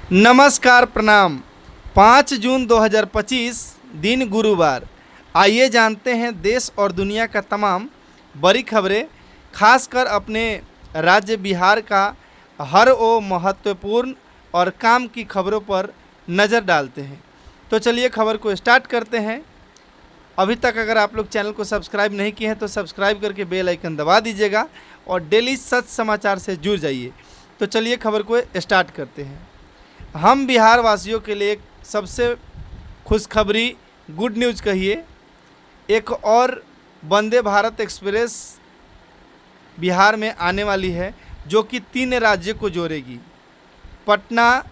नमस्कार, प्रणाम। 5 जून 2025 दिन गुरुवार। आइए जानते हैं देश और दुनिया का तमाम बड़ी खबरें, खासकर अपने राज्य बिहार का हर वो महत्वपूर्ण और काम की खबरों पर नज़र डालते हैं। तो चलिए खबर को स्टार्ट करते हैं। अभी तक अगर आप लोग चैनल को सब्सक्राइब नहीं किए हैं तो सब्सक्राइब करके बेल आइकन दबा दीजिएगा और डेली सच समाचार से जुड़ जाइए। तो चलिए खबर को स्टार्ट करते हैं। हम बिहार वासियों के लिए एक सबसे खुशखबरी, गुड न्यूज़ कहिए, एक और वंदे भारत एक्सप्रेस बिहार में आने वाली है जो कि 3 राज्यों को जोड़ेगी। पटना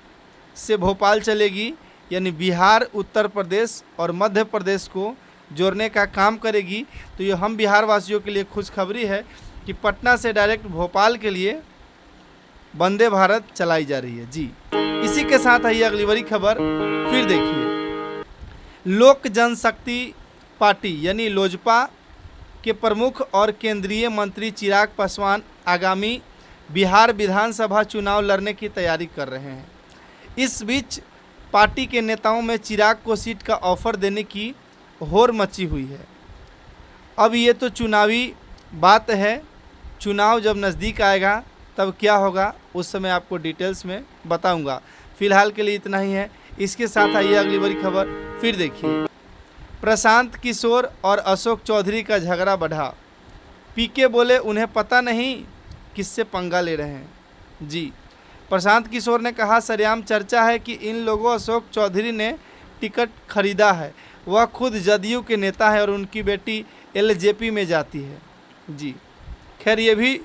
से भोपाल चलेगी, यानी बिहार, उत्तर प्रदेश और मध्य प्रदेश को जोड़ने का काम करेगी। तो ये हम बिहार वासियों के लिए खुशखबरी है कि पटना से डायरेक्ट भोपाल के लिए वंदे भारत चलाई जा रही है जी। इसी के साथ आइए अगली बड़ी खबर फिर देखिए। लोक जनशक्ति पार्टी यानी लोजपा के प्रमुख और केंद्रीय मंत्री चिराग पासवान आगामी बिहार विधानसभा चुनाव लड़ने की तैयारी कर रहे हैं। इस बीच पार्टी के नेताओं में चिराग को सीट का ऑफर देने की होड़ मची हुई है। अब ये तो चुनावी बात है, चुनाव जब नज़दीक आएगा तब क्या होगा उस समय आपको डिटेल्स में बताऊंगा। फिलहाल के लिए इतना ही है। इसके साथ आइए अगली बड़ी खबर फिर देखिए। प्रशांत किशोर और अशोक चौधरी का झगड़ा बढ़ा। पीके बोले उन्हें पता नहीं किससे पंगा ले रहे हैं जी। प्रशांत किशोर ने कहा, सरेआम चर्चा है कि इन लोगों अशोक चौधरी ने टिकट खरीदा है। वह खुद जदयू के नेता है और उनकी बेटी एलजेपी में जाती है जी। खैर ये भी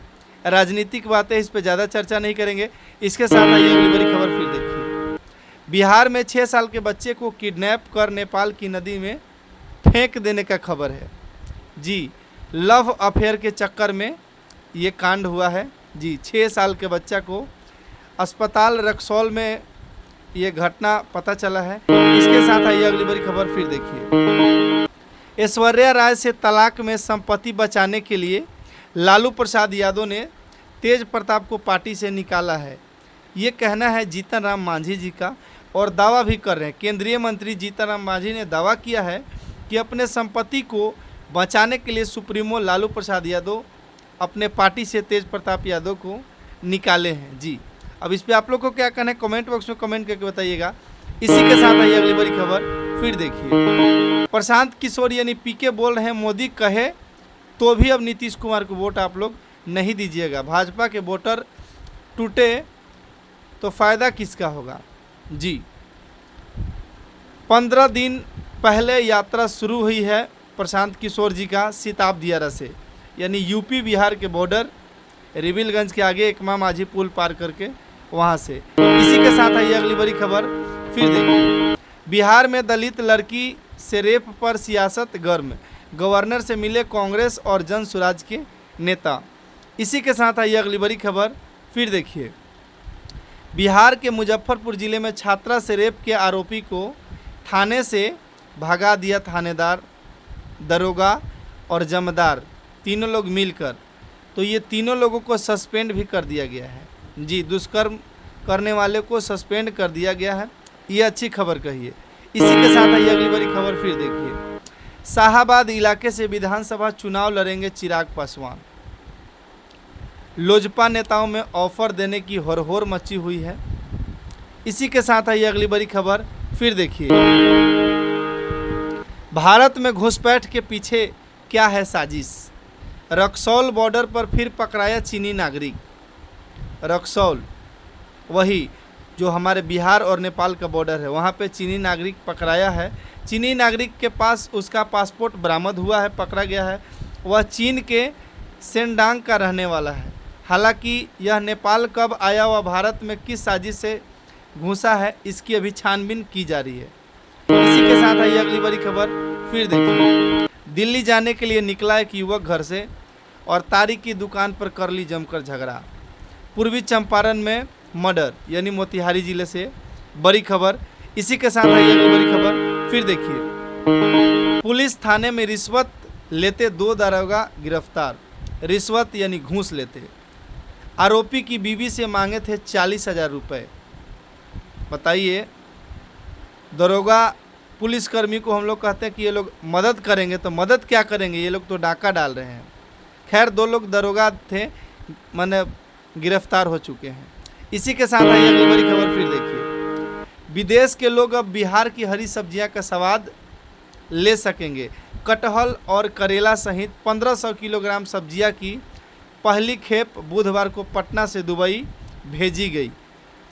राजनीतिक बातें, इस पर ज़्यादा चर्चा नहीं करेंगे। इसके साथ आइए अगली बड़ी खबर फिर देखिए। बिहार में 6 साल के बच्चे को किडनैप कर नेपाल की नदी में फेंक देने का खबर है जी। लव अफेयर के चक्कर में ये कांड हुआ है जी। 6 साल के बच्चा को अस्पताल रक्सौल में ये घटना पता चला है। इसके साथ आइए अगली बड़ी खबर फिर देखिए। ऐश्वर्या राय से तलाक में संपत्ति बचाने के लिए लालू प्रसाद यादव ने तेज प्रताप को पार्टी से निकाला है। ये कहना है जीतन राम मांझी जी का, और दावा भी कर रहे हैं। केंद्रीय मंत्री जीतन राम मांझी ने दावा किया है कि अपने संपत्ति को बचाने के लिए सुप्रीमो लालू प्रसाद यादव अपने पार्टी से तेज प्रताप यादव को निकाले हैं जी। अब इस पर आप लोग को क्या कहना है कमेंट बॉक्स में कमेंट करके बताइएगा। इसी के साथ आइए अगली बड़ी खबर फिर देखिए। प्रशांत किशोर यानी पीके बोल रहे हैं, मोदी कहे तो भी अब नीतीश कुमार को वोट आप लोग नहीं दीजिएगा। भाजपा के वोटर टूटे तो फ़ायदा किसका होगा जी। 15 दिन पहले यात्रा शुरू हुई है प्रशांत किशोर जी का सिताब दियारा से, यानी यूपी बिहार के बॉर्डर रिविलगंज के आगे एकमा माझी पुल पार करके वहाँ से। इसी के साथ आइए अगली बड़ी खबर फिर देखिए। बिहार में दलित लड़की से रेप पर सियासत गर्म, गवर्नर से मिले कांग्रेस और जन स्वराज के नेता। इसी के साथ आइए अगली बड़ी खबर फिर देखिए। बिहार के मुजफ्फरपुर जिले में छात्रा से रेप के आरोपी को थाने से भगा दिया थानेदार, दरोगा और जमादार, तीनों लोग मिलकर। तो ये तीनों लोगों को सस्पेंड भी कर दिया गया है जी। दुष्कर्म करने वाले को सस्पेंड कर दिया गया है। ये अच्छी खबर कहिए। इसी के साथ आइए अगली बड़ी खबर फिर देखिए। शाहाबाद इलाके से विधानसभा चुनाव लड़ेंगे चिराग पासवान। लोजपा नेताओं में ऑफर देने की होड़ मची हुई है। इसी के साथ आइए अगली बड़ी खबर फिर देखिए। भारत में घुसपैठ के पीछे क्या है साजिश। रक्सौल बॉर्डर पर फिर पकड़ाया चीनी नागरिक। रक्सौल वही जो हमारे बिहार और नेपाल का बॉर्डर है, वहाँ पे चीनी नागरिक पकड़ाया है। चीनी नागरिक के पास उसका पासपोर्ट बरामद हुआ है, पकड़ा गया है। वह चीन के सेंडांग का रहने वाला है। हालांकि यह नेपाल कब आया व भारत में किस साजिश से घुसा है, इसकी अभी छानबीन की जा रही है। इसी के साथ आइए अगली बड़ी खबर फिर देखिए। दिल्ली जाने के लिए निकला एक युवक घर से और तारी की दुकान पर कर ली जमकर झगड़ा। पूर्वी चंपारण में मर्डर, यानी मोतिहारी जिले से बड़ी खबर। इसी के साथ आइए अगली बड़ी खबर फिर देखिए। पुलिस थाने में रिश्वत लेते 2 दारोगा गिरफ्तार। रिश्वत यानी घूस लेते। आरोपी की बीवी से मांगे थे 40,000 रुपये। बताइए, दरोगा पुलिसकर्मी को हम लोग कहते हैं कि ये लोग मदद करेंगे, तो मदद क्या करेंगे, ये लोग तो डाका डाल रहे हैं। खैर 2 लोग दरोगा थे, माने गिरफ्तार हो चुके हैं। इसी के साथ आइए अगली बड़ी खबर फिर देखिए। विदेश के लोग अब बिहार की हरी सब्जियां का स्वाद ले सकेंगे। कटहल और करेला सहित 1500 किलोग्राम सब्जियां की पहली खेप बुधवार को पटना से दुबई भेजी गई।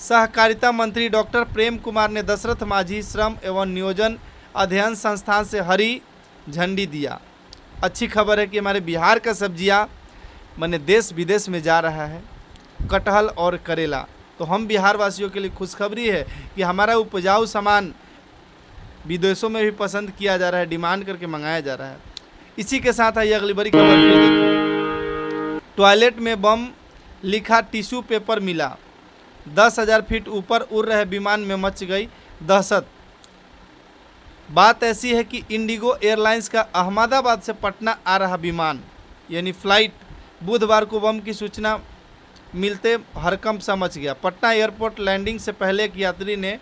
सहकारिता मंत्री डॉक्टर प्रेम कुमार ने दशरथ माझी श्रम एवं नियोजन अध्ययन संस्थान से हरी झंडी दिया। अच्छी खबर है कि हमारे बिहार का सब्जियां माने देश विदेश में जा रहा है, कटहल और करेला। तो हम बिहार वासियों के लिए खुशखबरी है कि हमारा उपजाऊ सामान विदेशों में भी पसंद किया जा रहा है, डिमांड करके मंगाया जा रहा है। इसी के साथ आइए अगली बड़ी खबर फिर देखिए। टॉयलेट में बम लिखा टिश्यू पेपर मिला। 10,000 फीट ऊपर उड़ रहे विमान में मच गई दहशत। बात ऐसी है कि इंडिगो एयरलाइंस का अहमदाबाद से पटना आ रहा विमान यानी फ्लाइट बुधवार को बम की सूचना मिलते हड़कंप सा मच गया। पटना एयरपोर्ट लैंडिंग से पहले एक यात्री ने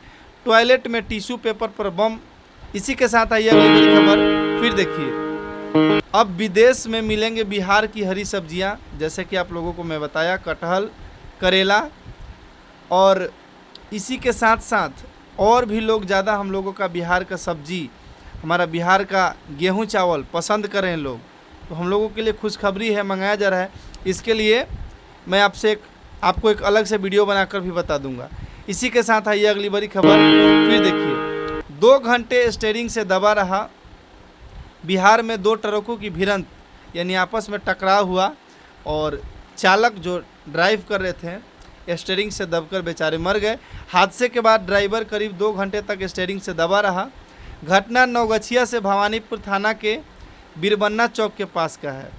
टॉयलेट में टिश्यू पेपर पर बम। इसी के साथ आइए अगली बड़ी खबर फिर देखिए। अब विदेश में मिलेंगे बिहार की हरी सब्जियां, जैसे कि आप लोगों को मैं बताया, कटहल, करेला, और इसी के साथ साथ और भी लोग ज़्यादा हम लोगों का बिहार का सब्जी, हमारा बिहार का गेहूं चावल पसंद करें लोग, तो हम लोगों के लिए खुशखबरी है, मंगाया जा रहा है। इसके लिए मैं आपको एक अलग से वीडियो बनाकर भी बता दूंगा। इसी के साथ आइए अगली बड़ी खबर फिर देखिए। 2 घंटे स्टीयरिंग से दबा रहा। बिहार में 2 ट्रकों की भिड़ंत यानी आपस में टकराव हुआ और चालक जो ड्राइव कर रहे थे स्टीयरिंग से दबकर बेचारे मर गए। हादसे के बाद ड्राइवर करीब 2 घंटे तक स्टीयरिंग से दबा रहा। घटना नवगछिया से भवानीपुर थाना के बीरबन्ना चौक के पास का है।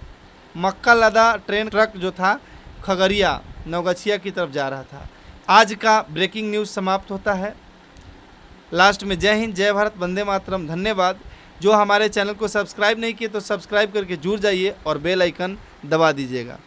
मक्का लदा ट्रेन ट्रक जो था खगड़िया नवगछिया की तरफ जा रहा था। आज का ब्रेकिंग न्यूज़ समाप्त होता है। लास्ट में जय हिंद, जय भारत, वंदे मातरम। धन्यवाद। जो हमारे चैनल को सब्सक्राइब नहीं किए तो सब्सक्राइब करके जुड़ जाइए और बेल आइकन दबा दीजिएगा।